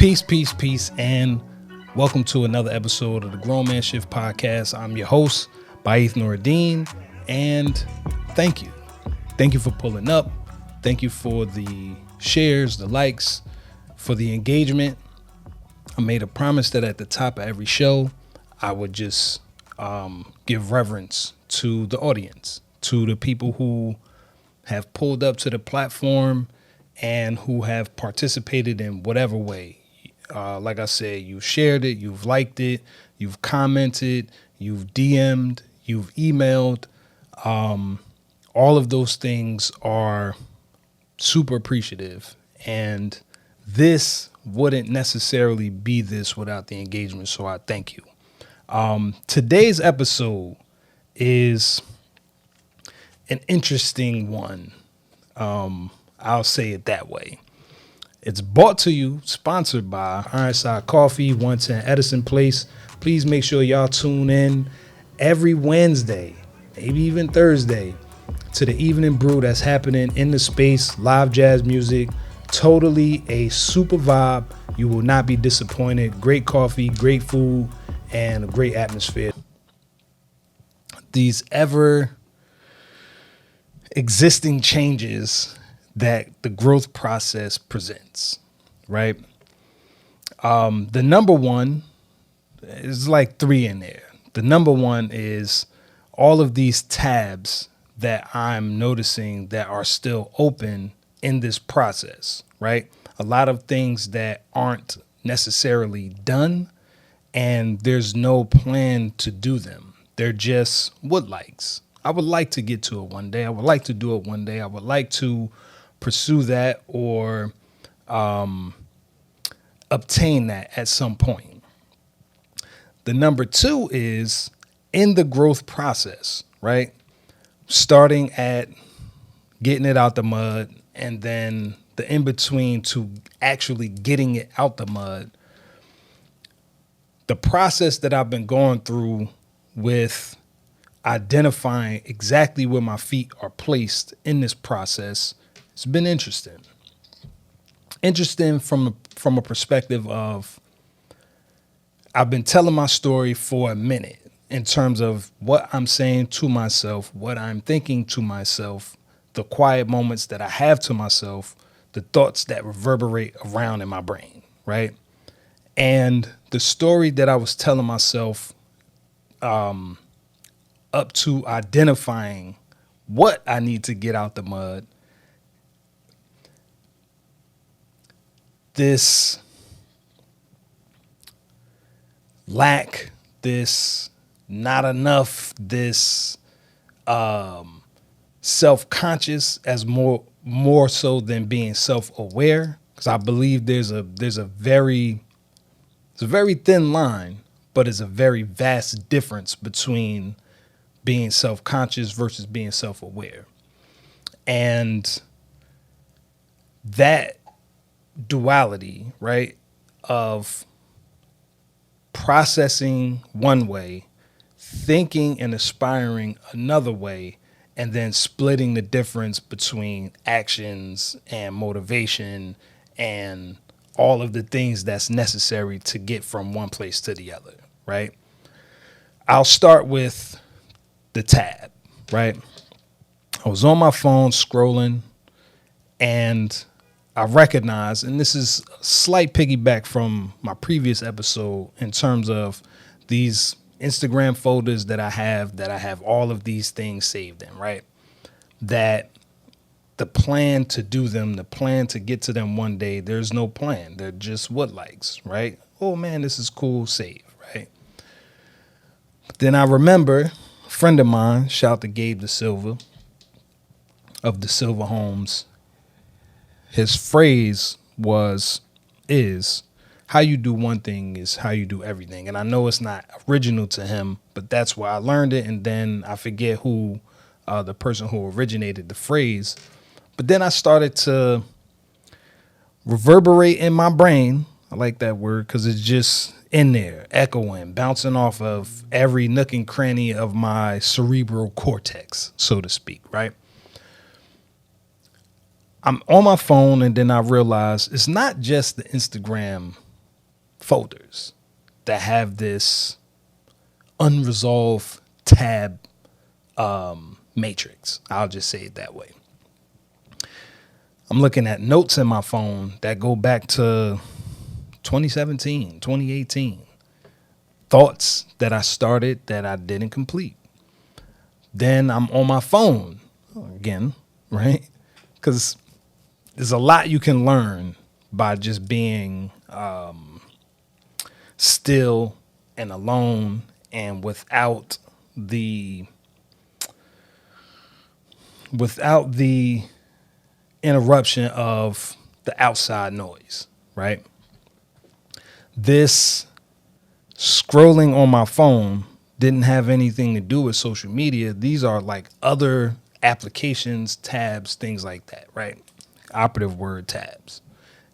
Peace, and welcome to another episode of the Grown Man Shift Podcast. I'm your host, Baith Noureddin, and thank you. Thank you for pulling up. Thank you for the shares, the likes, for the engagement. I made a promise that at the top of every show, I would just give reverence to the audience, to the people who have pulled up to the platform and who have participated in whatever way. Like I said, you've shared it, you've liked it, you've commented, you've DM'd, you've emailed. All of those things are super appreciative. And this wouldn't necessarily be this without the engagement. So I thank you. Today's episode is an interesting one. I'll say it that way. It's brought to you, sponsored by Ironside Coffee, 110 Edison Place. Please make sure y'all tune in every Wednesday, maybe even Thursday, to the evening brew that's happening in the space, live jazz music, totally a super vibe. You will not be disappointed. Great coffee, great food, and a great atmosphere. These ever existing changes that the growth process presents, right? The number one is like three in there. The number one is all of these tabs that I'm noticing that are still open in this process, right? A lot of things that aren't necessarily done, and there's no plan to do them. They're just would likes. I would like to get to it one day. I would like to do it one day. I would like to pursue that or obtain that at some point. The number two is in the growth process, right? Starting at getting it out the mud and then the in-between to actually getting it out the mud. The process that I've been going through with identifying exactly where my feet are placed in this process, it's been interesting. Interesting from a perspective of I've been telling my story for a minute in terms of what I'm saying to myself, what I'm thinking to myself, the quiet moments that I have to myself, the thoughts that reverberate around in my brain, right? And the story that I was telling myself up to identifying what I need to get out the mud, this lack, this not enough, this self-conscious as more so than being self-aware, because I believe there's a very thin line, but it's a very vast difference between being self-conscious versus being self-aware. And that duality, right, of processing one way, thinking and aspiring another way, and then splitting the difference between actions and motivation and all of the things that's necessary to get from one place to the other, right? I'll start with the tab, right? I was on my phone scrolling and I recognize, and this is a slight piggyback from my previous episode in terms of these Instagram folders that I have all of these things saved in, right? That the plan to do them, the plan to get to them one day, there's no plan. They're just what likes, right? Oh man, this is cool, save, right? But then I remember a friend of mine, shout out to Gabe Da Silva of the Silva Homes. His phrase is how you do one thing is how you do everything. And I know it's not original to him, but that's where I learned it. And then I forget who the person who originated the phrase. But then I started to reverberate in my brain. I like that word because it's just in there, echoing, bouncing off of every nook and cranny of my cerebral cortex, so to speak, right? I'm on my phone and then I realize it's not just the Instagram folders that have this unresolved tab matrix. I'll just say it that way. I'm looking at notes in my phone that go back to 2017, 2018. Thoughts that I started that I didn't complete. Then I'm on my phone again, right? Because there's a lot you can learn by just being still and alone and without the interruption of the outside noise, right? This scrolling on my phone didn't have anything to do with social media. These are like other applications, tabs, things like that, right? Operative word, tabs.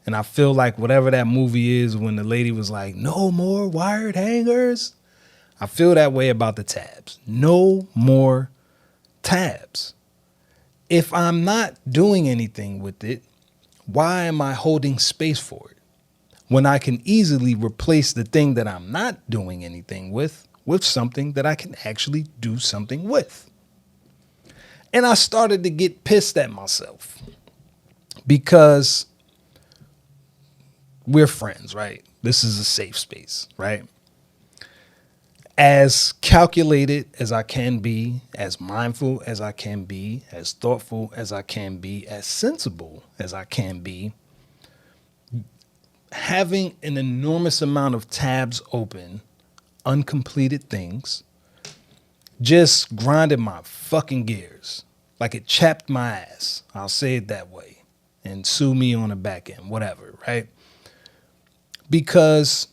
And I feel like whatever that movie is when the lady was like, no more wired hangers, I feel that way about the tabs. No more tabs. If I'm not doing anything with it, why am I holding space for it? When I can easily replace the thing that I'm not doing anything with something that I can actually do something with. And I started to get pissed at myself because we're friends, right? This is a safe space, right? As calculated as I can be, as mindful as I can be, as thoughtful as I can be, as sensible as I can be, having an enormous amount of tabs open, uncompleted things, just grinded my fucking gears. Like it chapped my ass. I'll say it that way. And sue me on the back end, whatever, right? Because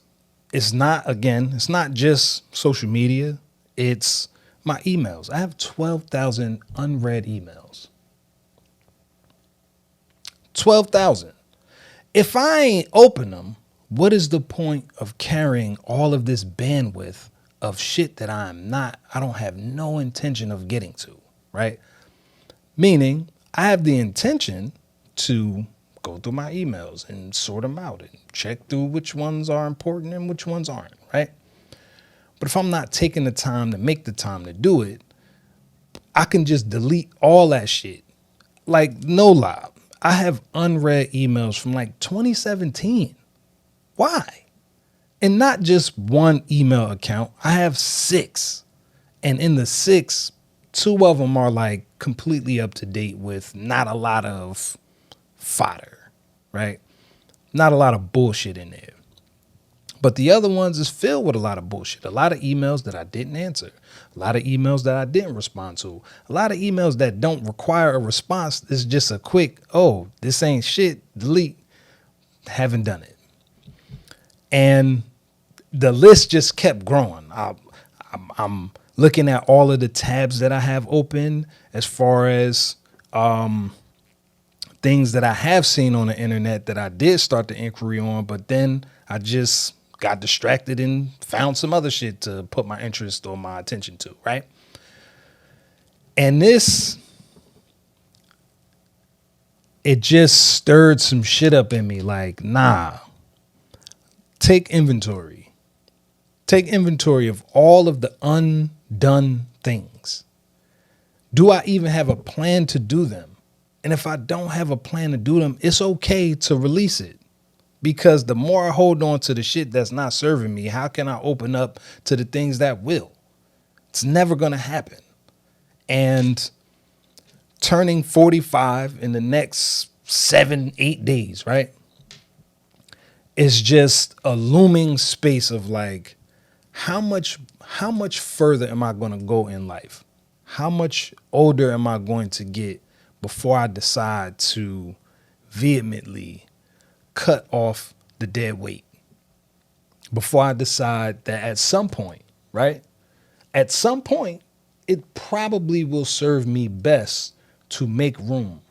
it's not just social media. It's my emails. I have 12,000 unread emails. 12,000. If I ain't open them, what is the point of carrying all of this bandwidth of shit that I don't have no intention of getting to, right? Meaning I have the intention to go through my emails and sort them out and check through which ones are important and which ones aren't, right? But if I'm not taking the time to make the time to do it, I can just delete all that shit. Like, no lie. I have unread emails from like 2017. Why? And not just one email account. I have 6. And in the 6, 2 of them are like completely up to date with not a lot of fodder, right? Not a lot of bullshit in there. But the other ones is filled with a lot of bullshit. A lot of emails that I didn't answer. A lot of emails that I didn't respond to. A lot of emails that don't require a response. It's just a quick, oh, this ain't shit, delete. Haven't done it. And the list just kept growing. I'm looking at all of the tabs that I have open as far as things that I have seen on the internet that I did start the inquiry on, but then I just got distracted and found some other shit to put my interest or my attention to, right? And it just stirred some shit up in me like, nah, take inventory. Take inventory of all of the undone things. Do I even have a plan to do them? And if I don't have a plan to do them, it's okay to release it. Because the more I hold on to the shit that's not serving me, how can I open up to the things that will? It's never going to happen. And turning 45 in the next 7-8 days, right? It's just a looming space of like, how much further am I going to go in life? How much older am I going to get before I decide to vehemently cut off the dead weight? Before I decide that at some point, right? At some point, it probably will serve me best to make room,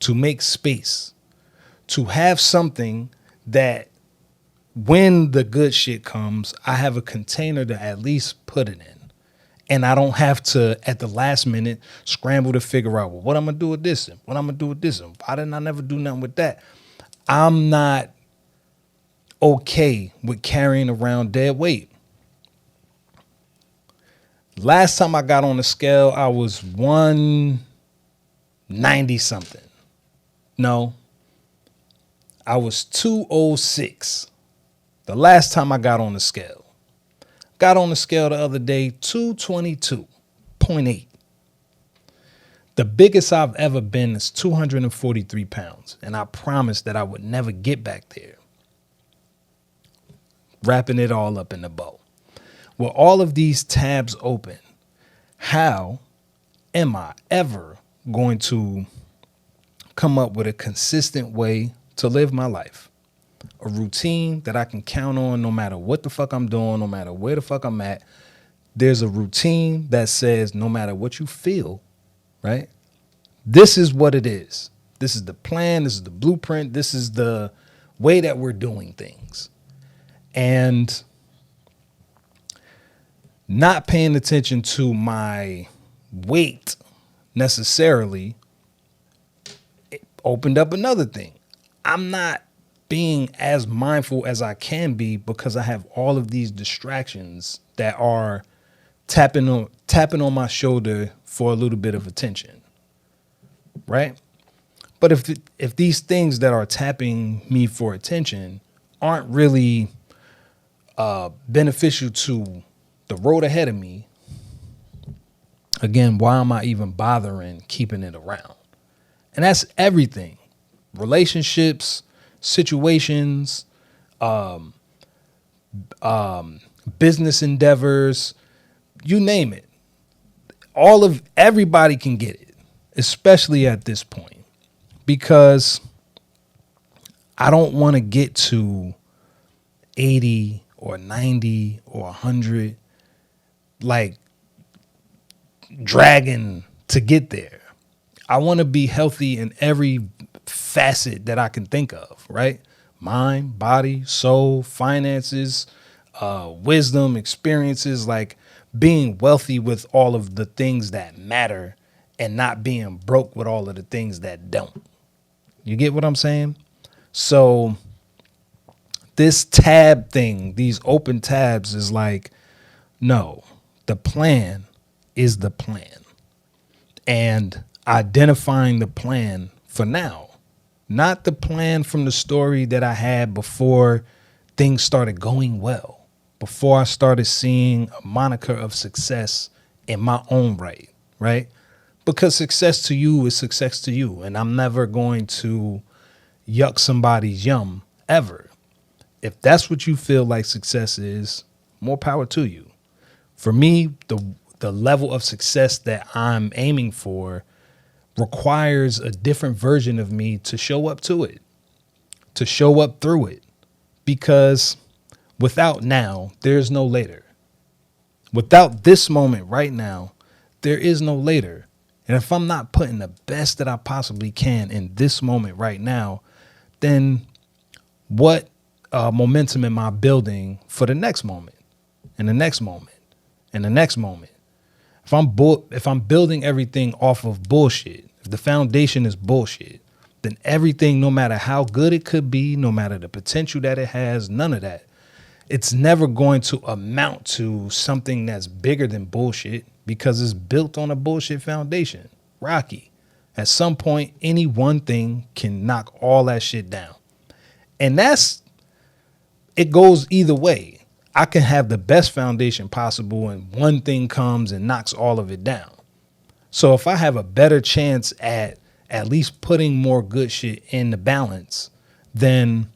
to make space, to have something that when the good shit comes, I have a container to at least put it in. And I don't have to, at the last minute, scramble to figure out, well, what I'm going to do with this and what I'm going to do with this and why didn't I never do nothing with that? I'm not okay with carrying around dead weight. Last time I got on the scale, I was 190 something. No, I was 206. The last time I got on the scale. Got on the scale the other day, 222.8. The biggest I've ever been is 243 pounds. And I promised that I would never get back there. Wrapping it all up in a bow. With all of these tabs open, how am I ever going to come up with a consistent way to live my life? A routine that I can count on no matter what the fuck I'm doing, no matter where the fuck I'm at. There's a routine that says no matter what you feel, right? This is what it is. This is the plan. This is the blueprint. This is the way that we're doing things. And not paying attention to my weight necessarily, it opened up another thing. I'm not being as mindful as I can be because I have all of these distractions that are tapping on my shoulder for a little bit of attention, right? But if these things that are tapping me for attention aren't really beneficial to the road ahead of me, again, why am I even bothering keeping it around? And that's everything. Relationships, situations, business endeavors, you name it. Everybody can get it, especially at this point, because I don't want to get to 80 or 90 or 100 like dragging to get there. I want to be healthy in every facet that I can think of, right? Mind, body, soul, finances, wisdom, experiences, like being wealthy with all of the things that matter and not being broke with all of the things that don't. You get what I'm saying? So this tab thing, these open tabs is like, no, the plan is the plan. And identifying the plan for now, not the plan from the story that I had before things started going well, before I started seeing a moniker of success in my own right? Because success to you is success to you. And I'm never going to yuck somebody's yum ever. If that's what you feel like success is, more power to you. For me, the level of success that I'm aiming for requires a different version of me to show up to it, to show up through it. Because without now, there's no later. Without this moment right now, there is no later. And if I'm not putting the best that I possibly can in this moment right now, then what momentum am I building for the next moment and the next moment and the next moment? If I'm building everything off of bullshit, if the foundation is bullshit, then everything, no matter how good it could be, no matter the potential that it has, none of that, it's never going to amount to something that's bigger than bullshit because it's built on a bullshit foundation. Rocky. At some point, any one thing can knock all that shit down. And it goes either way. I can have the best foundation possible and one thing comes and knocks all of it down. So if I have a better chance at least putting more good shit in the balance, then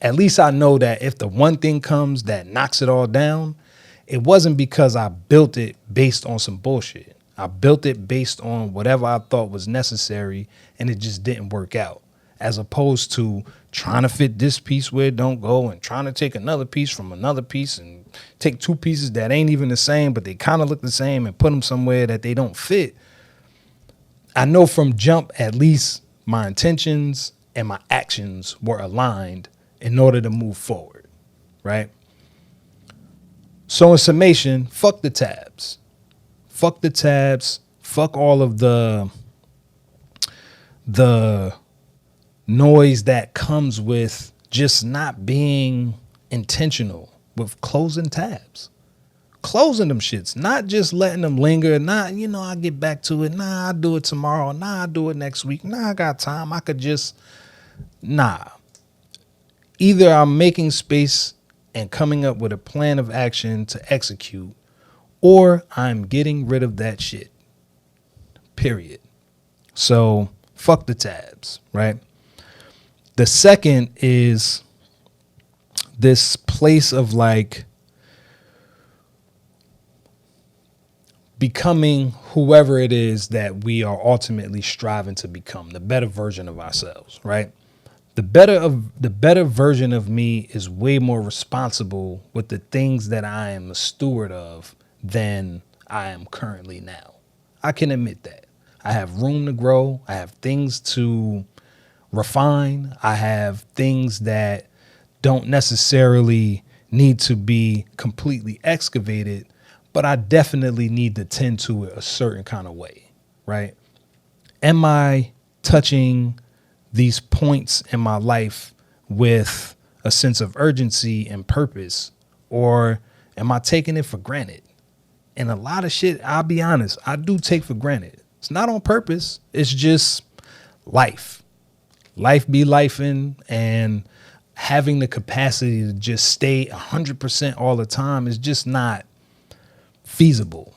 at least I know that if the one thing comes that knocks it all down, it wasn't because I built it based on some bullshit. I built it based on whatever I thought was necessary and it just didn't work out. As opposed to trying to fit this piece where it don't go and trying to take another piece from another piece and take two pieces that ain't even the same, but they kind of look the same and put them somewhere that they don't fit. I know from jump, at least my intentions and my actions were aligned in order to move forward, right? So in summation, fuck the tabs. Fuck the tabs. Fuck all of the noise that comes with just not being intentional with closing tabs, closing them shits, not just letting them linger. Not, I'll get back to it. Nah, I'll do it tomorrow. Nah, I'll do it next week. Nah, I got time. I could just, nah. Either I'm making space and coming up with a plan of action to execute, or I'm getting rid of that shit. Period. So fuck the tabs, right? The second is this place of like becoming whoever it is that we are ultimately striving to become, the better version of ourselves, right? The better version of me is way more responsible with the things that I am a steward of than I am currently now. I can admit that. I have room to grow. I have things to refine. I have things that don't necessarily need to be completely excavated, but I definitely need to tend to it a certain kind of way, right? Am I touching these points in my life with a sense of urgency and purpose, or am I taking it for granted? And a lot of shit, I'll be honest, I do take for granted. It's not on purpose. It's just life. Life be lifing, and having the capacity to just stay 100% all the time is just not feasible.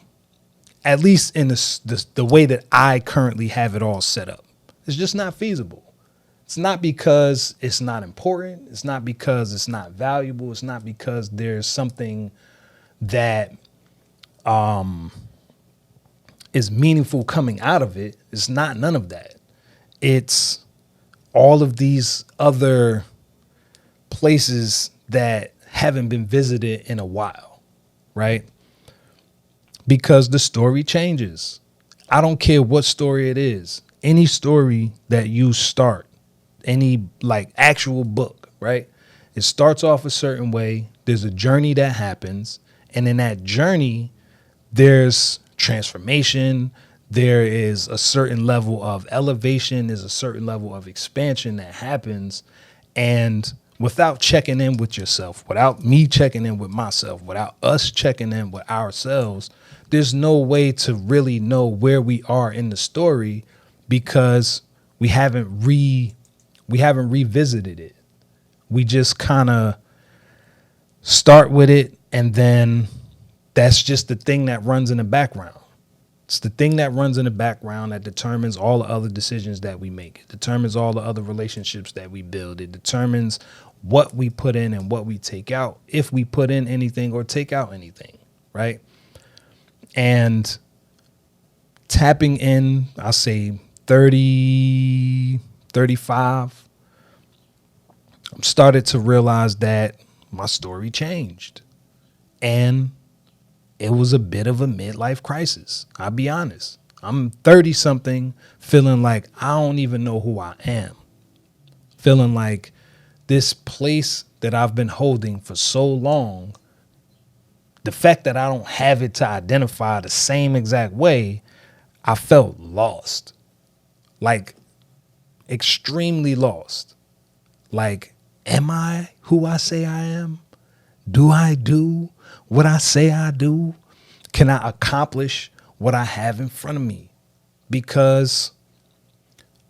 At least in the way that I currently have it all set up. It's just not feasible. It's not because it's not important. It's not because it's not valuable. It's not because there's something that is meaningful coming out of it. It's not none of that. It's all of these other places that haven't been visited in a while, right? Because the story changes. I don't care what story it is. Any story that you start, any like actual book, right? It starts off a certain way. There's a journey that happens. And in that journey, there's transformation. There is a certain level of elevation. There's a certain level of expansion that happens. And without checking in with yourself, without me checking in with myself, without us checking in with ourselves, there's no way to really know where we are in the story, because we haven't revisited it. We just kind of start with it, and then that's just the thing that runs in the background. It's the thing that runs in the background that determines all the other decisions that we make. It determines all the other relationships that we build. It determines what we put in and what we take out, if we put in anything or take out anything, right? And tapping in, I'll say 30, 35, I started to realize that my story changed. And it was a bit of a midlife crisis. I'll be honest. I'm 30 something, feeling like I don't even know who I am. Feeling like this place that I've been holding for so long, the fact that I don't have it to identify the same exact way, I felt lost. Like extremely lost. Like, am I who I say I am? Do I do what I say I do? Can I accomplish what I have in front of me? Because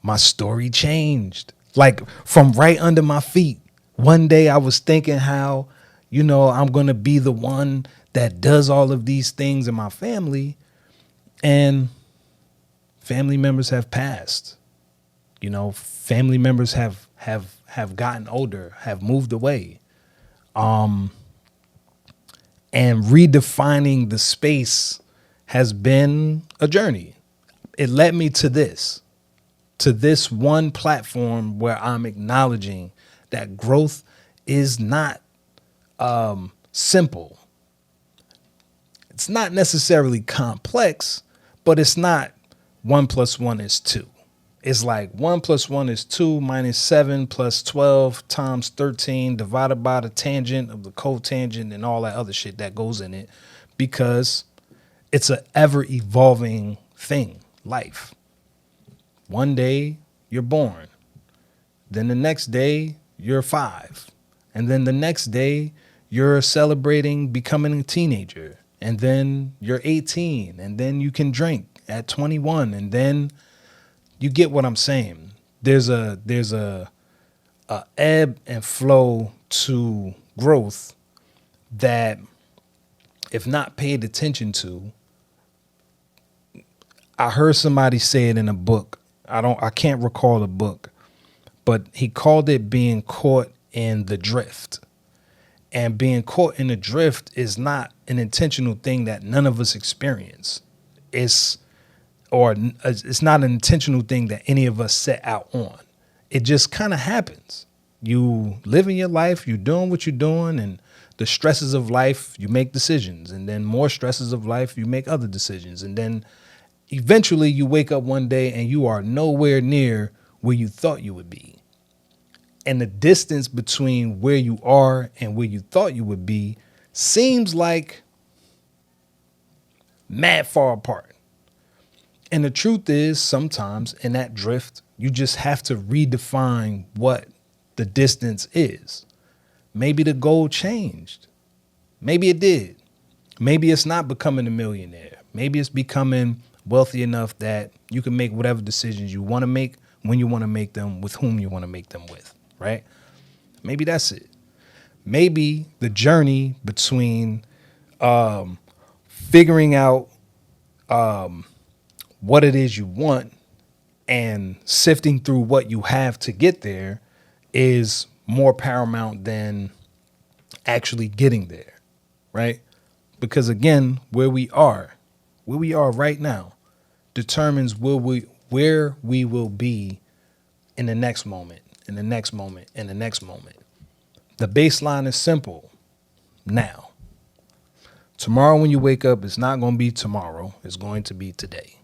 my story changed. Like from right under my feet. One day I was thinking how, I'm going to be the one that does all of these things in my family, and family members have passed. Family members have gotten older, have moved away. And redefining the space has been a journey. It led me to this one platform where I'm acknowledging that growth is not simple. It's not necessarily complex, but it's not 1 + 1 is 2. It's like 1 + 1 is 2 minus 7 plus 12 times 13 divided by the tangent of the cotangent and all that other shit that goes in it, because it's an ever evolving thing, life. One day you're born. Then the next day you're 5. And then the next day, you're celebrating becoming a teenager. And then you're 18. And then you can drink at 21. And then you get what I'm saying. There's a ebb and flow to growth that, if not paid attention to, I heard somebody say it in a book. I can't recall the book, but he called it being caught in the drift. And being caught in the drift is not an intentional thing that none of us experience. It's not an intentional thing that any of us set out on. It just kind of happens. You living your life, you're doing what you're doing, and the stresses of life, you make decisions, and then more stresses of life, you make other decisions. And then eventually you wake up one day and you are nowhere near where you thought you would be. And the distance between where you are and where you thought you would be seems like mad far apart. And the truth is, sometimes in that drift, you just have to redefine what the distance is. Maybe the goal changed. Maybe it did. Maybe it's not becoming a millionaire. Maybe it's becoming wealthy enough that you can make whatever decisions you want to make, when you want to make them, with whom you want to make them with, right? Maybe that's it. Maybe the journey between figuring out what it is you want and sifting through what you have to get there is more paramount than actually getting there, right? Because again, where we are right now determines where we will be in the next moment, in the next moment, in the next moment. The baseline is simple. Now, tomorrow when you wake up, it's not going to be tomorrow. It's going to be today.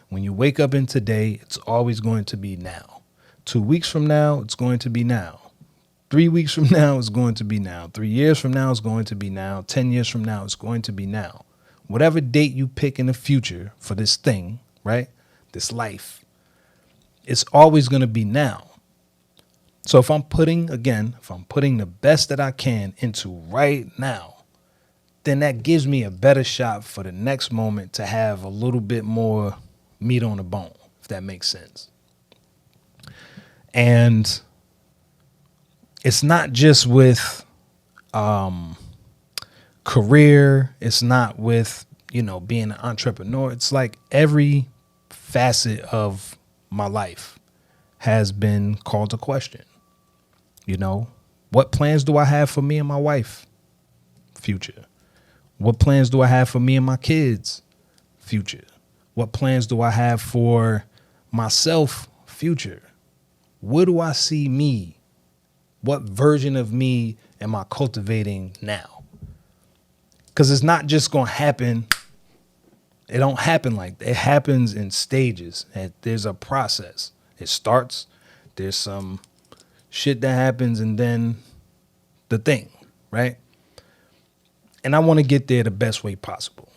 When you wake up in today, it's always going to be now. 2 weeks from now, it's going to be now. 3 weeks from now, it's going to be now. 3 years from now, it's going to be now. 10 years from now, it's going to be now. Whatever date you pick in the future for this thing, right? This life, it's always going to be now. So if I'm putting the best that I can into right now, then that gives me a better shot for the next moment to have a little bit more meat on the bone, if that makes sense. And it's not just with career. It's not with, being an entrepreneur. It's like every facet of my life has been called to question. What plans do I have for me and my wife? Future. What plans do I have for me and my kids? Future. What plans do I have for myself? Future. Where do I see me? What version of me am I cultivating now? Because it's not just going to happen. It don't happen like that. It happens in stages. There's a process. It starts. There's some shit that happens, and then the thing, right? And I want to get there the best way possible.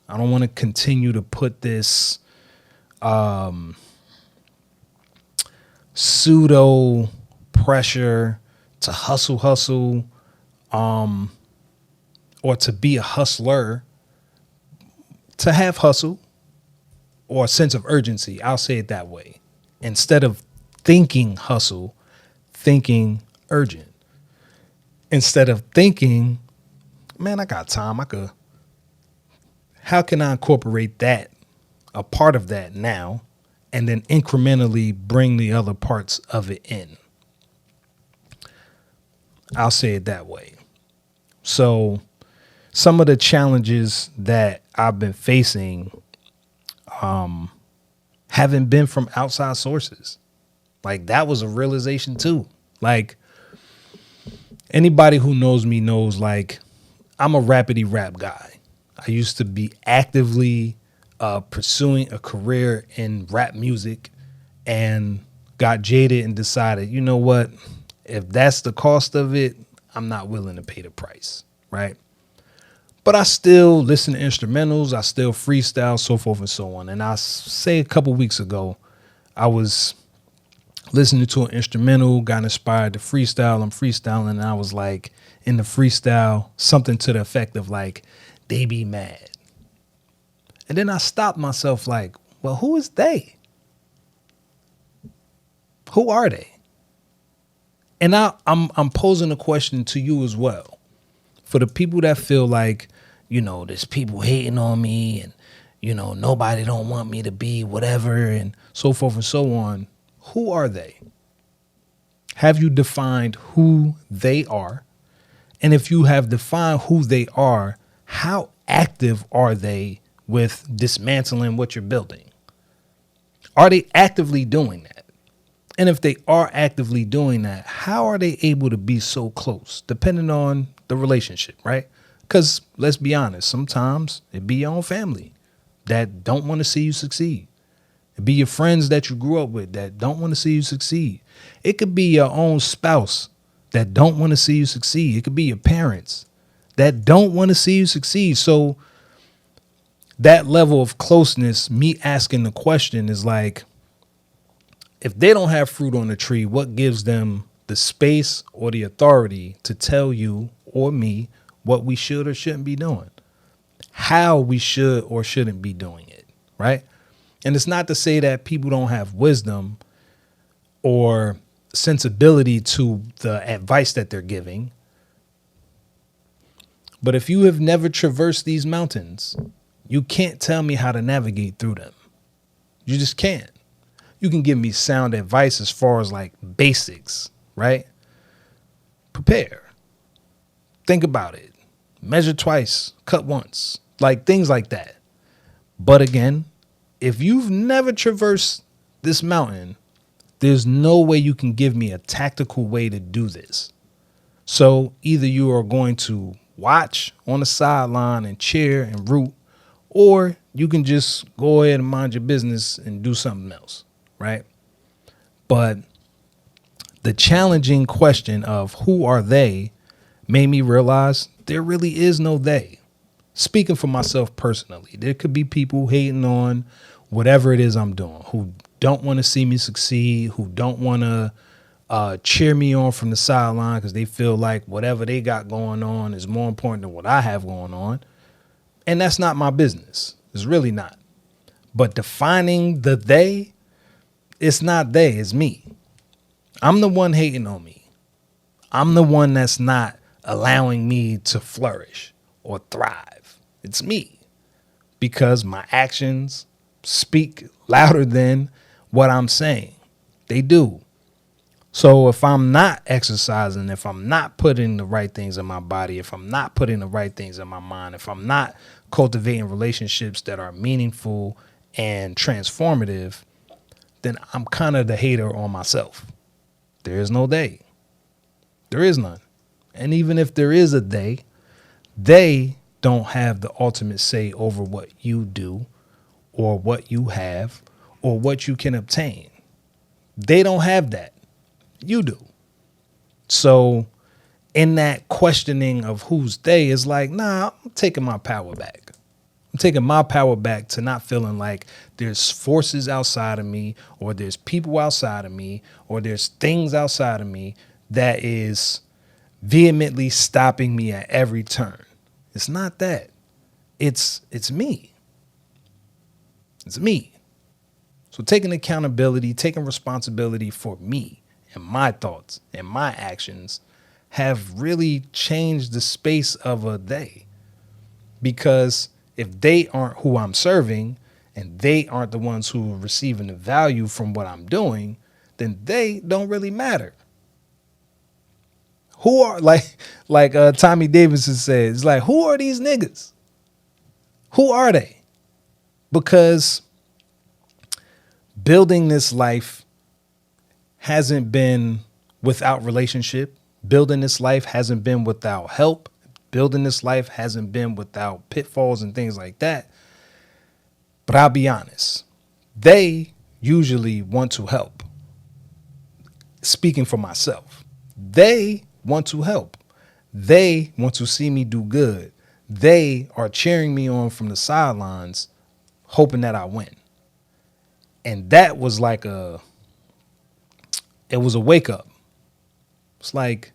I don't want to continue to put this pseudo pressure to hustle, or to be a hustler, to have hustle or a sense of urgency. I'll say it that way. Instead of thinking hustle, thinking urgent. Instead of thinking, man, I got time. How can I incorporate that, a part of that now, and then incrementally bring the other parts of it in? I'll say it that way. So some of the challenges that I've been facing haven't been from outside sources. Like, that was a realization too. Like, anybody who knows me knows, like, I'm a rapidy rap guy. I used to be actively pursuing a career in rap music and got jaded and decided, you know what? If that's the cost of it, I'm not willing to pay the price, right? But I still listen to instrumentals. I still freestyle, so forth and so on. And I say a couple weeks ago, I was listening to an instrumental, got inspired to freestyle. I'm freestyling, and I was like, in the freestyle, something to the effect of like, they be mad. And then I stopped myself like, well, who is they? Who are they? And I'm posing a question to you as well. For the people that feel like, there's people hating on me and, nobody don't want me to be whatever and so forth and so on. Who are they? Have you defined who they are? And if you have defined who they are, how active are they with dismantling what you're building? Are they actively doing that? And if they are actively doing that, how are they able to be so close, depending on the relationship, right? Because let's be honest, sometimes it be your own family that don't want to see you succeed. It be your friends that you grew up with that don't want to see you succeed. It could be your own spouse that don't want to see you succeed. It could be your parents that don't want to see you succeed. So that level of closeness, me asking the question is like, if they don't have fruit on the tree, what gives them the space or the authority to tell you or me what we should or shouldn't be doing, how we should or shouldn't be doing it, right? And it's not to say that people don't have wisdom or sensibility to the advice that they're giving. But if you have never traversed these mountains, you can't tell me how to navigate through them. You just can't. You can give me sound advice as far as like basics, right? Prepare. Think about it. Measure twice, cut once, like things like that. But again, if you've never traversed this mountain, there's no way you can give me a tactical way to do this. So either you are going to watch on the sideline and cheer and root, or you can just go ahead and mind your business and do something else, right? But the challenging question of who are they made me realize there really is no they. Speaking for myself personally, there could be people hating on whatever it is I'm doing, who don't want to see me succeed, who don't want to cheer me on from the sideline because they feel like whatever they got going on is more important than what I have going on. And that's not my business. It's really not. But defining the they, it's not they, it's me. I'm the one hating on me. I'm the one that's not allowing me to flourish or thrive. It's me, because my actions speak louder than what I'm saying. They do. So if I'm not exercising, if I'm not putting the right things in my body, if I'm not putting the right things in my mind, if I'm not cultivating relationships that are meaningful and transformative, then I'm kind of the hater on myself. There is no they. There is none. And even if there is a they don't have the ultimate say over what you do or what you have or what you can obtain. They don't have that. You do. So in that questioning of who's they is like, nah, I'm taking my power back. I'm taking my power back to not feeling like there's forces outside of me or there's people outside of me or there's things outside of me that is vehemently stopping me at every turn. It's not that. It's me. It's me. So taking accountability, taking responsibility for me and my thoughts and my actions have really changed the space of a they. Because if they aren't who I'm serving and they aren't the ones who are receiving the value from what I'm doing, then they don't really matter. Who are like Tommy Davidson says, like, who are these niggas? Who are they? Because building this life hasn't been without relationship. Building this life hasn't been without help. Building this life hasn't been without pitfalls and things like that. But I'll be honest, they usually want to help. Speaking for myself, they want to help. They want to see me do good. They are cheering me on from the sidelines, hoping that I win. And that was like it was a wake up. It's like,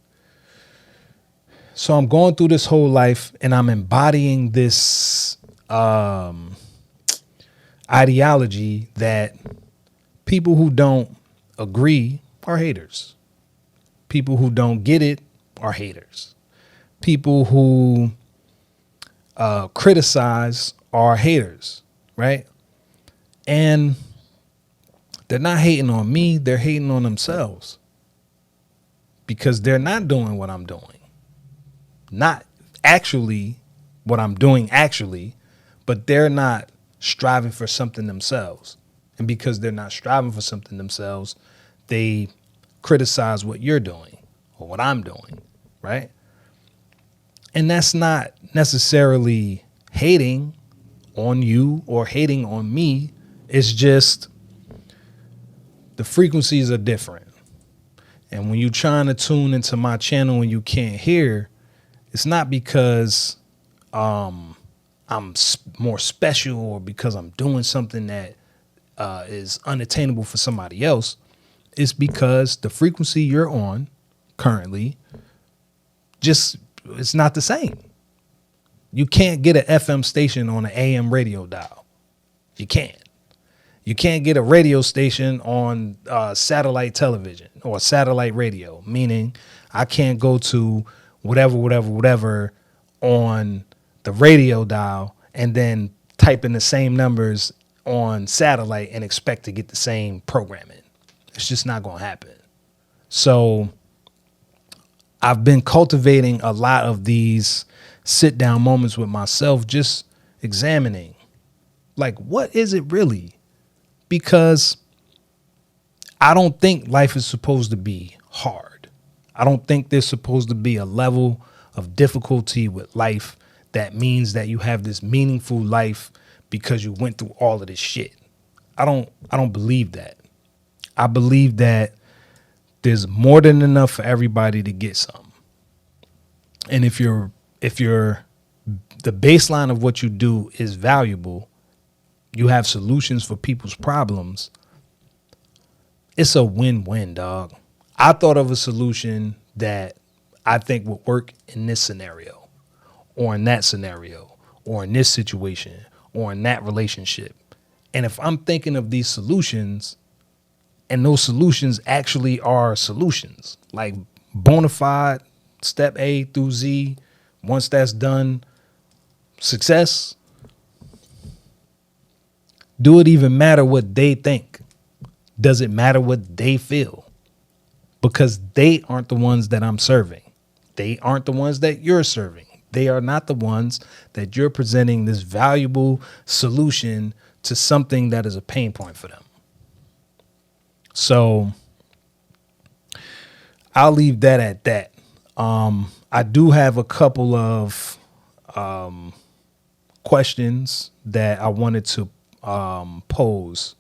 so I'm going through this whole life and I'm embodying this ideology that people who don't agree are haters. People who don't get it are haters. People who criticize are haters, right? And they're not hating on me, they're hating on themselves because they're not doing what I'm doing. Not actually what I'm doing actually, but they're not striving for something themselves. And because they're not striving for something themselves, they criticize what you're doing or what I'm doing, right? And that's not necessarily hating on you or hating on me. It's just the frequencies are different. And when you're trying to tune into my channel and you can't hear, it's not because I'm more special or because I'm doing something that is unattainable for somebody else. It's because the frequency you're on currently just, it's not the same. You can't get an FM station on an AM radio dial. You can't. You can't get a radio station on satellite television or satellite radio, meaning I can't go to whatever on the radio dial and then type in the same numbers on satellite and expect to get the same programming. It's just not going to happen. So I've been cultivating a lot of these sit down moments with myself, just examining, like, what is it really? Because I don't think life is supposed to be hard. I don't think there's supposed to be a level of difficulty with life that means that you have this meaningful life because you went through all of this shit. I don't believe that. I believe that there's more than enough for everybody to get some. And if you're the baseline of what you do is valuable, you have solutions for people's problems, it's a win-win, dog. I thought of a solution that I think would work in this scenario or in that scenario or in this situation or in that relationship. And if I'm thinking of these solutions and those solutions actually are solutions, like bona fide, step A through Z, once that's done, success, do it even matter what they think? Does it matter what they feel? Because they aren't the ones that I'm serving. They aren't the ones that you're serving. They are not the ones that you're presenting this valuable solution to something that is a pain point for them. So I'll leave that at that. I do have a couple of questions that I wanted to pose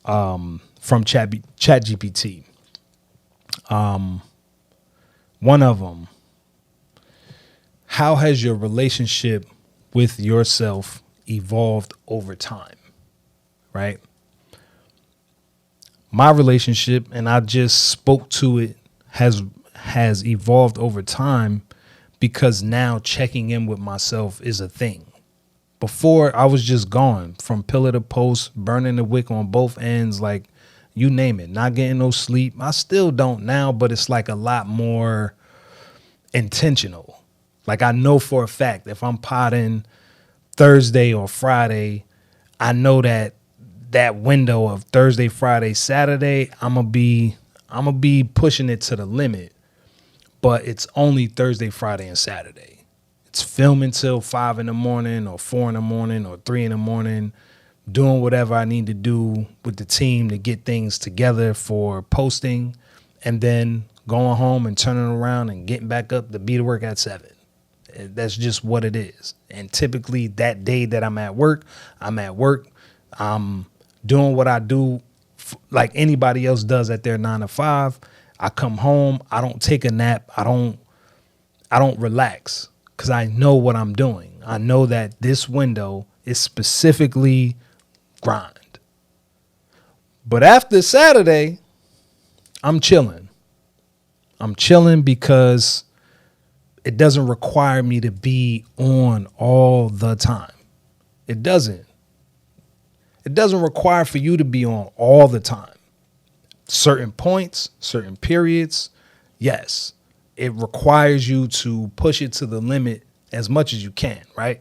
from ChatGPT. One of them, how has your relationship with yourself evolved over time? Right? My relationship, and I just spoke to it, has evolved over time because now checking in with myself is a thing. Before, I was just gone from pillar to post, burning the wick on both ends, like you name it, not getting no sleep. I still don't now, but it's like a lot more intentional. Like I know for a fact if I'm potting Thursday or Friday, I know that window of Thursday, Friday, Saturday, I'm gonna be pushing it to the limit. But it's only Thursday, Friday, and Saturday. It's filming till 5 in the morning or 4 in the morning or 3 in the morning, doing whatever I need to do with the team to get things together for posting, and then going home and turning around and getting back up to be to work at 7. That's just what it is. And typically that day that I'm at work. I'm doing what I do like anybody else does at their 9 to 5. I come home. I don't take a nap. I don't relax because I know what I'm doing. I know that this window is specifically grind. But after Saturday, I'm chilling. I'm chilling because it doesn't require me to be on all the time. It doesn't. It doesn't require for you to be on all the time. Certain points, certain periods, yes. It requires you to push it to the limit as much as you can, right?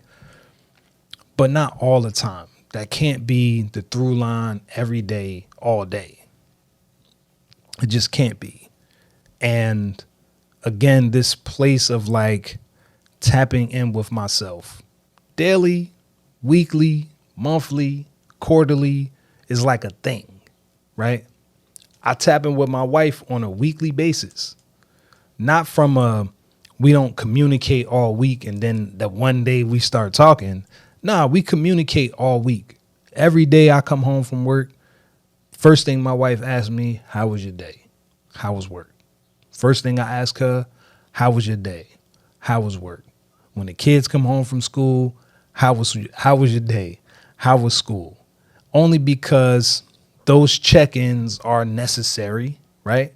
But not all the time. That can't be the through line every day, all day. It just can't be. And again, this place of like tapping in with myself daily, weekly, monthly, quarterly is like a thing, right? I tap in with my wife on a weekly basis, not from we don't communicate all week and then that one day we start talking. Nah, we communicate all week. Every day I come home from work, first thing my wife asks me, how was your day? How was work? First thing I ask her, how was your day? How was work? When the kids come home from school, how was your day? How was school? Only because those check-ins are necessary, right?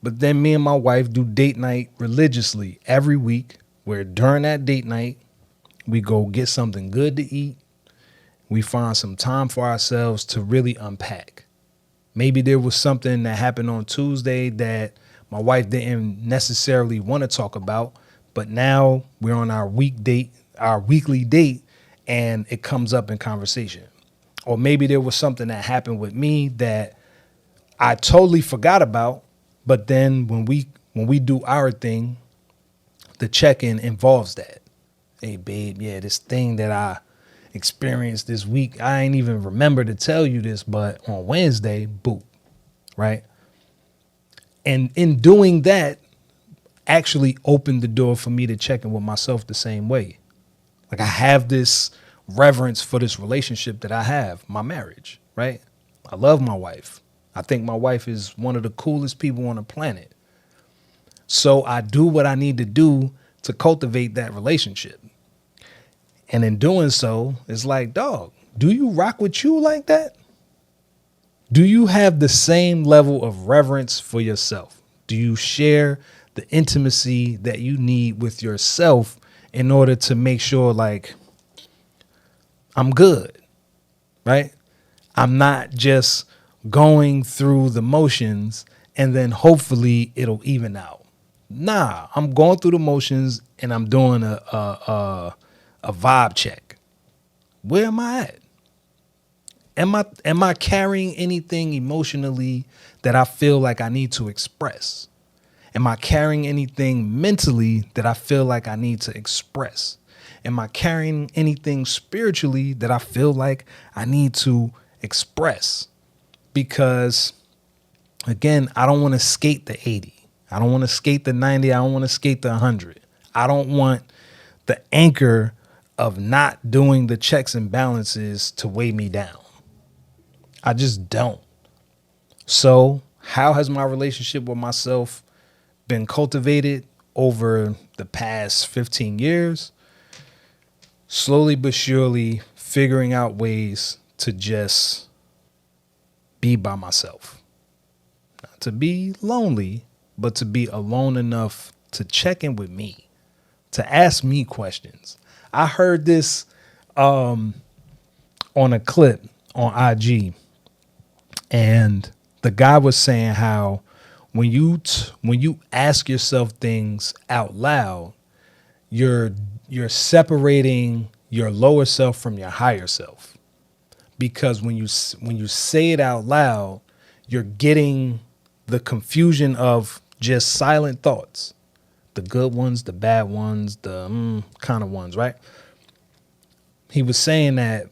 But then me and my wife do date night religiously every week, where during that date night, we go get something good to eat. We find some time for ourselves to really unpack. Maybe there was something that happened on Tuesday that my wife didn't necessarily want to talk about, but now we're on our weekly date, and it comes up in conversation. Or maybe there was something that happened with me that I totally forgot about, but then when we do our thing, the check-in involves that. Hey, babe, yeah, this thing that I experienced this week, I ain't even remember to tell you this, but on Wednesday, boop, right? And in doing that, actually opened the door for me to check in with myself the same way. Like I have this reverence for this relationship that I have, my marriage, right? I love my wife. I think my wife is one of the coolest people on the planet. So I do what I need to do to cultivate that relationship. And in doing so, it's like, dog, do you rock with you like that? Do you have the same level of reverence for yourself? Do you share the intimacy that you need with yourself in order to make sure, like, I'm good, right? I'm not just going through the motions and then hopefully it'll even out. Nah, I'm going through the motions and I'm doing a vibe check. Where am I at? Am I carrying anything emotionally that I feel like I need to express? Am I carrying anything mentally that I feel like I need to express? Am I carrying anything spiritually that I feel like I need to express? Because again, I don't want to skate the 80. I don't want to skate the 90. I don't want to skate the 100. I don't want the anchor of not doing the checks and balances to weigh me down. I just don't. So how has my relationship with myself been cultivated over the past 15 years? Slowly but surely figuring out ways to just be by myself. Not to be lonely, but to be alone enough to check in with me, to ask me questions. I heard this on a clip on IG, and the guy was saying how when you ask yourself things out loud, you're separating your lower self from your higher self, because when you say it out loud, you're getting the confusion of just silent thoughts, the good ones, the bad ones, the kind of ones, right? He was saying that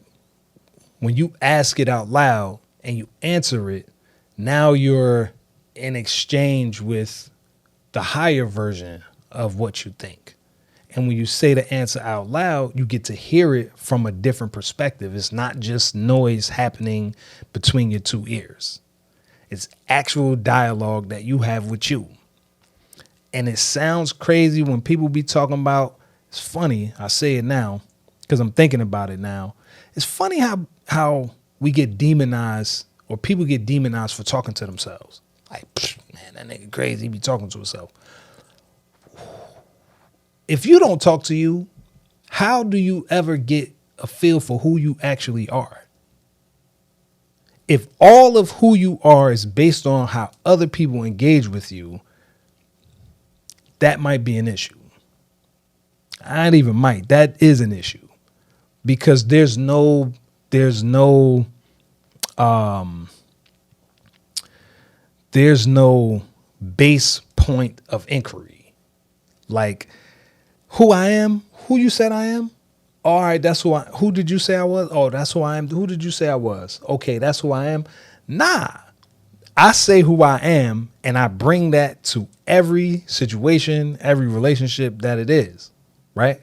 when you ask it out loud and you answer it, now you're in exchange with the higher version of what you think. And when you say the answer out loud, you get to hear it from a different perspective. It's not just noise happening between your two ears. It's actual dialogue that you have with you. And it sounds crazy when people be talking about, it's funny, I say it now because I'm thinking about it now. It's funny how we get demonized, or people get demonized for talking to themselves. Like, that nigga crazy. He be talking to himself. If you don't talk to you, how do you ever get a feel for who you actually are? If all of who you are is based on how other people engage with you, that might be an issue. I ain't even might. That is an issue because there's no base point of inquiry. Like who I am, who you said I am. All right, that's who did you say I was? Oh, that's who I am. Who did you say I was? Okay, that's who I am. Nah, I say who I am and I bring that to every situation, every relationship that it is, right?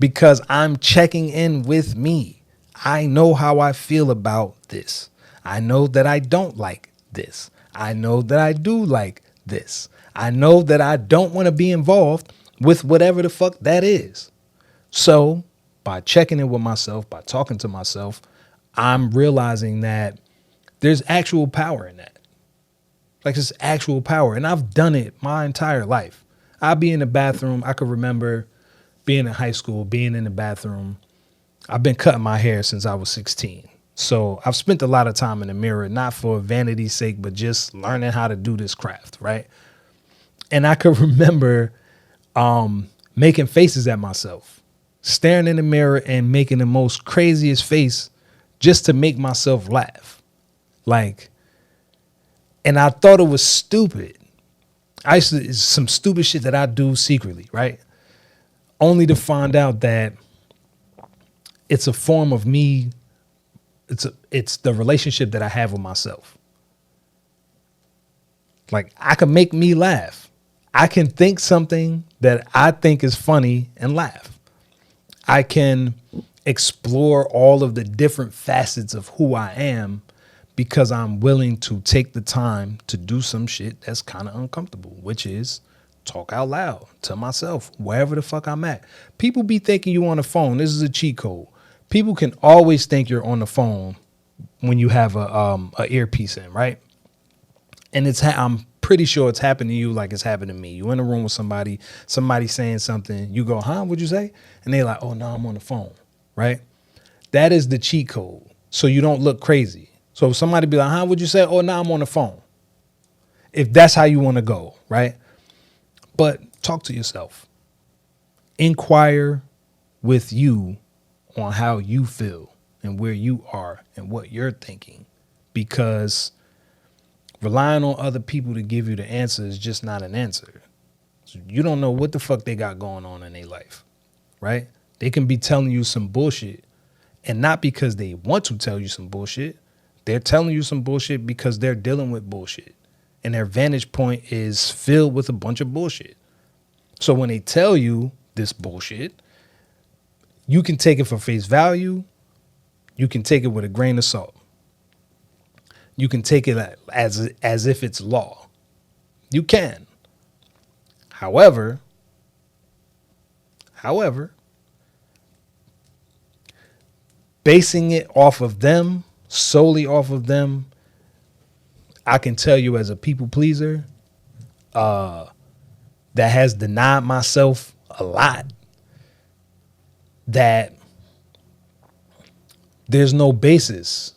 Because I'm checking in with me. I know how I feel about this. I know that I don't like this. I know that I do like this. I know that I don't want to be involved with whatever the fuck that is. So by checking in with myself, by talking to myself, I'm realizing that there's actual power in that. Like there's actual power. And I've done it my entire life. I'll be in the bathroom. I could remember being in high school, being in the bathroom. I've been cutting my hair since I was 16. So I've spent a lot of time in the mirror, not for vanity's sake, but just learning how to do this craft, right? And I could remember making faces at myself, staring in the mirror and making the most craziest face just to make myself laugh. Like, and I thought it was stupid. It's some stupid shit that I do secretly, right? Only to find out that it's a form of me. It's the relationship that I have with myself. Like I can make me laugh. I can think something that I think is funny and laugh. I can explore all of the different facets of who I am because I'm willing to take the time to do some shit that's kind of uncomfortable, which is talk out loud to myself, wherever the fuck I'm at. People be thinking you on the phone. This is a cheat code. People can always think you're on the phone when you have a earpiece in, right? And I'm pretty sure it's happened to you like it's happened to me. You in a room with somebody saying something, you go, huh, what'd you say? And they're like, oh, no, I'm on the phone, right? That is the cheat code. So you don't look crazy. So if somebody be like, huh, what'd you say? Oh, no, I'm on the phone. If that's how you want to go, right? But talk to yourself. Inquire with you on how you feel and where you are and what you're thinking, because relying on other people to give you the answer is just not an answer. So you don't know what the fuck they got going on in their life, right? They can be telling you some bullshit, and not because they want to tell you some bullshit. They're telling you some bullshit because they're dealing with bullshit, and their vantage point is filled with a bunch of bullshit. So when they tell you this bullshit, you can take it for face value. You can take it with a grain of salt. You can take it as if it's law. You can. However, basing it off of them, solely off of them, I can tell you as a people pleaser that has denied myself a lot, that there's no basis.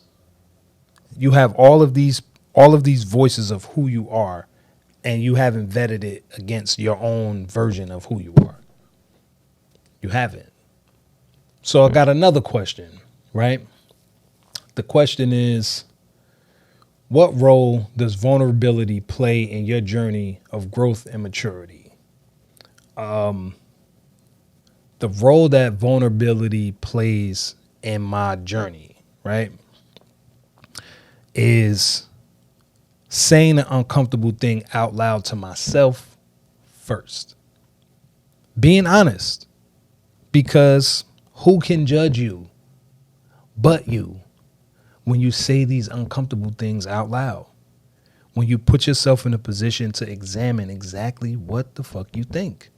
You have all of these voices of who you are, and you haven't vetted it against your own version of who you are. You haven't. So I got another question, right? The question is, what role does vulnerability play in your journey of growth and maturity? The role that vulnerability plays in my journey, right, is saying an uncomfortable thing out loud to myself first. Being honest, because who can judge you but you when you say these uncomfortable things out loud? When you put yourself in a position to examine exactly what the fuck you think.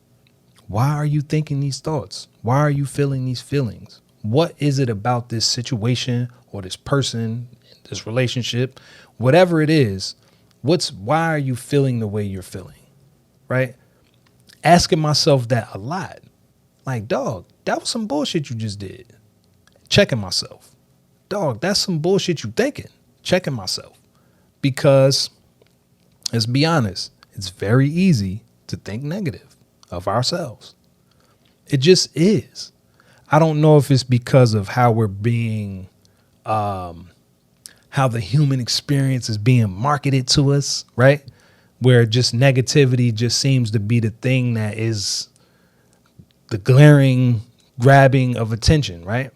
Why are you thinking these thoughts? Why are you feeling these feelings? What is it about this situation or this person, this relationship, whatever it is, Why are you feeling the way you're feeling? Right? Asking myself that a lot. Like, dog, that was some bullshit you just did. Checking myself. Dog, that's some bullshit you thinking. Checking myself. Because, let's be honest, it's very easy to think negative of ourselves. It just is. I don't know if it's because of how we're being, how the human experience is being marketed to us, right? Where just negativity just seems to be the thing that is the glaring grabbing of attention, right?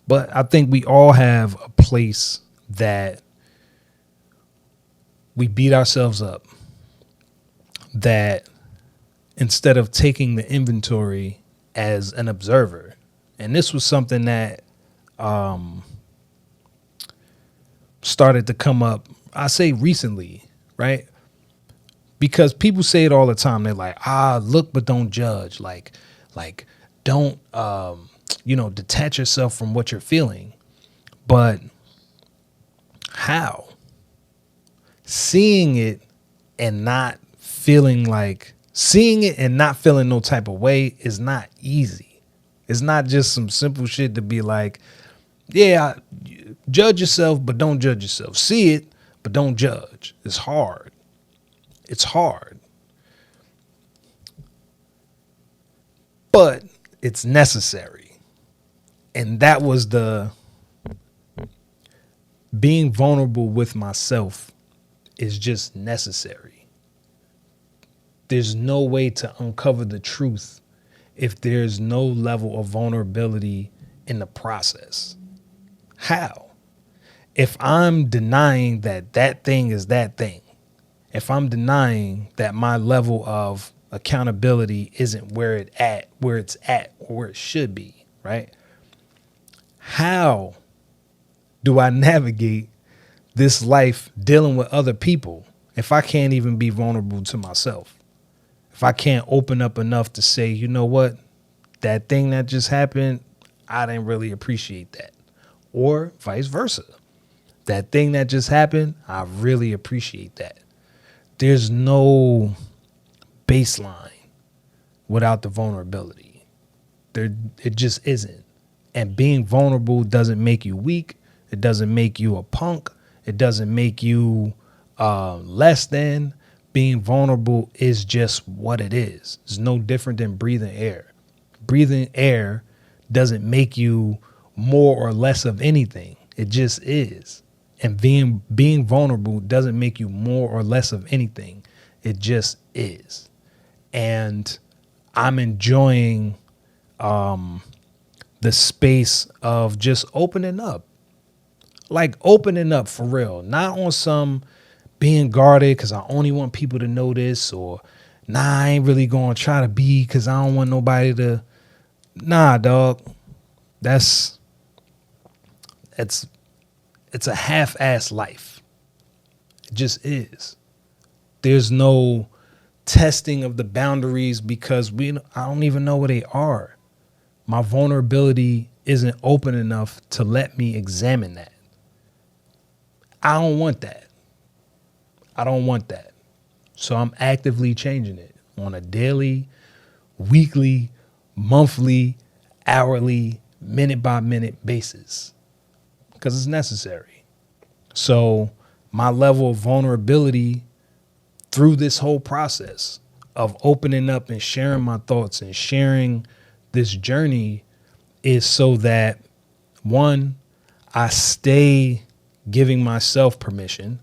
But I think we all have a place that we beat ourselves up, that instead of taking the inventory as an observer, and this was something that started to come up, I say recently, right? Because people say it all the time. They're like, look, but don't judge. Like don't, detach yourself from what you're feeling. But how? Seeing it and not feeling no type of way is not easy. It's not just some simple shit to be like, yeah, judge yourself, but don't judge yourself. See it, but don't judge. It's hard. It's hard. But it's necessary. And that was being vulnerable with myself is just necessary. There's no way to uncover the truth if there's no level of vulnerability in the process. How? If I'm denying that thing is that thing, if I'm denying that my level of accountability isn't where it's at, or where it should be, right? How do I navigate this life dealing with other people if I can't even be vulnerable to myself? If I can't open up enough to say, you know what, that thing that just happened, I didn't really appreciate that. Or vice versa. That thing that just happened, I really appreciate that. There's no baseline without the vulnerability. It just isn't. And being vulnerable doesn't make you weak. It doesn't make you a punk. It doesn't make you less than. Being vulnerable is just what it is. It's no different than breathing air. Breathing air doesn't make you more or less of anything. It just is. And being vulnerable doesn't make you more or less of anything. It just is. And I'm enjoying the space of just opening up. Like opening up for real. Not on some being guarded because I only want people to know this, or I ain't really going to try to be because I don't want nobody to. Nah, dog. It's a half-ass life. It just is. There's no testing of the boundaries because I don't even know where they are. My vulnerability isn't open enough to let me examine that. I don't want that. I don't want that. So I'm actively changing it on a daily, weekly, monthly, hourly, minute by minute basis because it's necessary. So my level of vulnerability through this whole process of opening up and sharing my thoughts and sharing this journey is so that, one, I stay giving myself permission.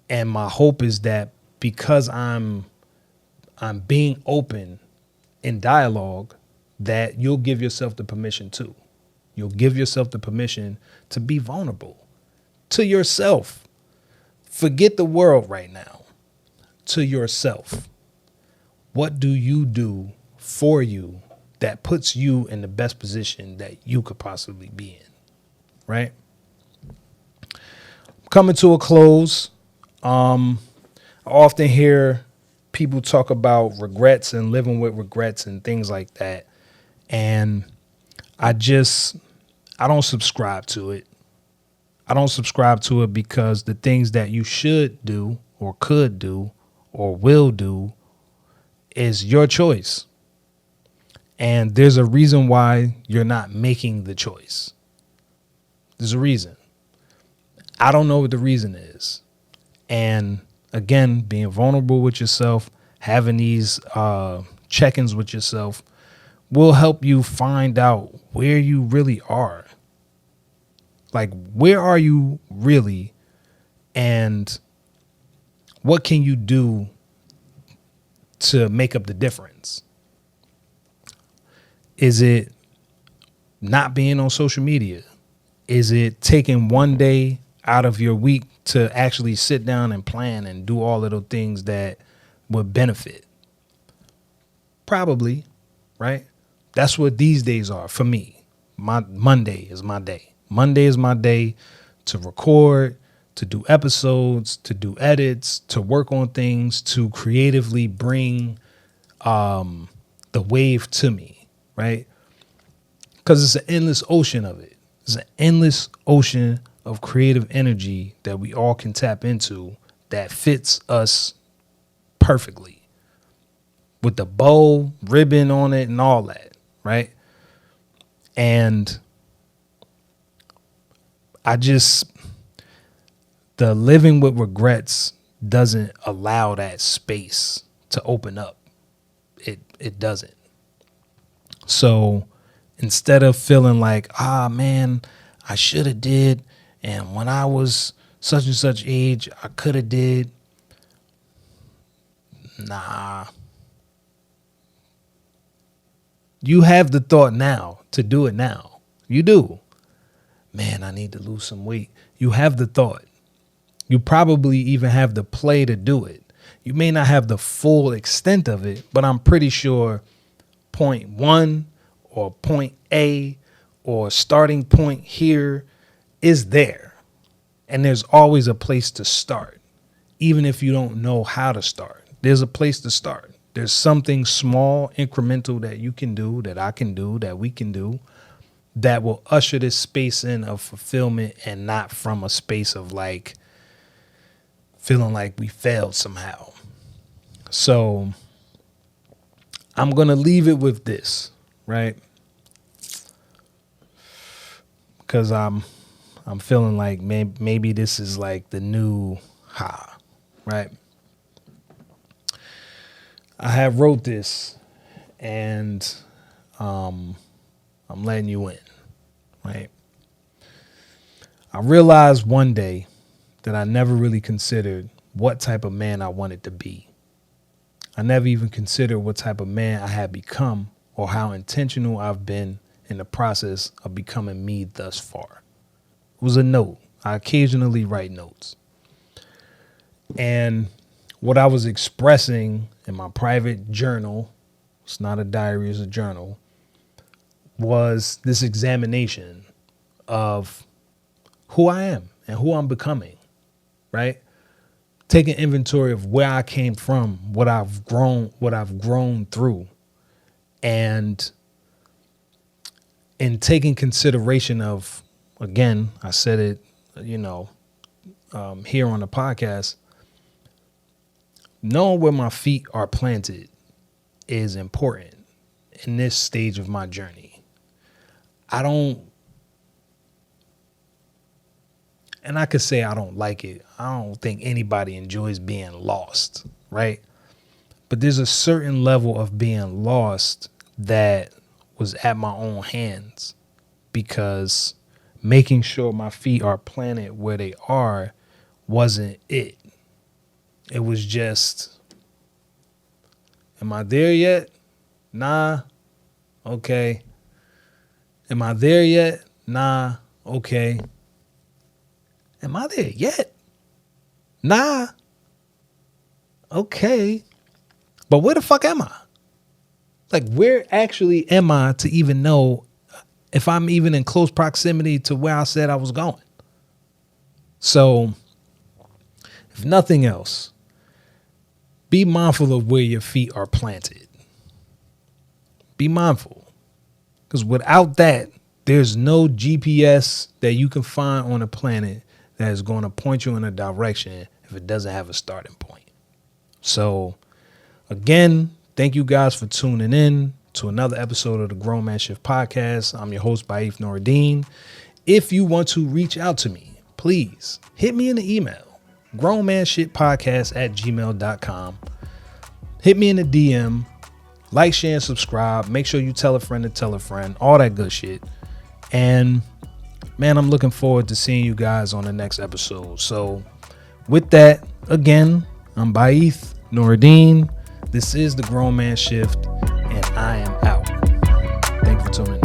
And my hope is that because I'm being open in dialogue, that you'll give yourself the permission too. You'll give yourself the permission to be vulnerable to yourself. Forget the world right now. To yourself. What do you do for you that puts you in the best position that you could possibly be in? Right? Coming to a close. I often hear people talk about regrets and living with regrets and things like that. And I don't subscribe to it. I don't subscribe to it because the things that you should do or could do or will do is your choice. And there's a reason why you're not making the choice. There's a reason. I don't know what the reason is. And again, being vulnerable with yourself, having these check-ins with yourself will help you find out where you really are. Like, where are you really? And what can you do to make up the difference? Is it not being on social media? Is it taking one day out of your week to actually sit down and plan and do all of those things that would benefit? Probably, right? That's what these days are for me. My Monday is my day. Monday is my day to record, to do episodes, to do edits, to work on things, to creatively bring the wave to me, right? Because it's an endless ocean of it. It's an endless ocean of creative energy that we all can tap into that fits us perfectly with the bow, ribbon on it and all that, right? And the living with regrets doesn't allow that space to open up. It doesn't. So instead of feeling like, man, I should have did, and when I was such and such age, I could have did. Nah. You have the thought now to do it now. You do. Man, I need to lose some weight. You have the thought. You probably even have the play to do it. You may not have the full extent of it, but I'm pretty sure point 1 or point A or starting point here is there. And there's always a place to start. Even if you don't know how to start, there's a place to start. There's something small, incremental that you can do, that I can do, that we can do, that will usher this space in of fulfillment and not from a space of like feeling like we failed somehow. So I'm going to leave it with this, right? Because I'm feeling like maybe this is like the new right? I have wrote this and I'm letting you in, right? I realized one day that I never really considered what type of man I wanted to be. I never even considered what type of man I had become or how intentional I've been in the process of becoming me thus far. It was a note. I occasionally write notes. And what I was expressing in my private journal, it's not a diary, it's a journal, was this examination of who I am and who I'm becoming, right? Taking inventory of where I came from, what I've grown through, and in taking consideration of, again, I said it, here on the podcast, knowing where my feet are planted is important in this stage of my journey. And I could say I don't like it. I don't think anybody enjoys being lost, right? But there's a certain level of being lost that was at my own hands, because making sure my feet are planted where they are wasn't it. It was just, am I there yet? Nah. Okay. Am I there yet? Nah. Okay. Am I there yet? Nah. Okay. But where the fuck am I? Like, where actually am I to even know if I'm even in close proximity to where I said I was going? So, if nothing else, be mindful of where your feet are planted. Be mindful. Because without that, There's no GPS that you can find on a planet that is going to point you in a direction if it doesn't have a starting point. So, again, thank you guys for tuning in to another episode of the Grown Man Shift Podcast. I'm your host, Baif Noureddin. If you want to reach out to me, please hit me in the email, grownmanshitpodcast@gmail.com. Hit me in the DM, like, share, and subscribe. Make sure you tell a friend to tell a friend, all that good shit. And man, I'm looking forward to seeing you guys on the next episode. So with that, again, I'm Baif Noureddin. This is the Grown Man Shift, and I am out. Thank you for tuning in.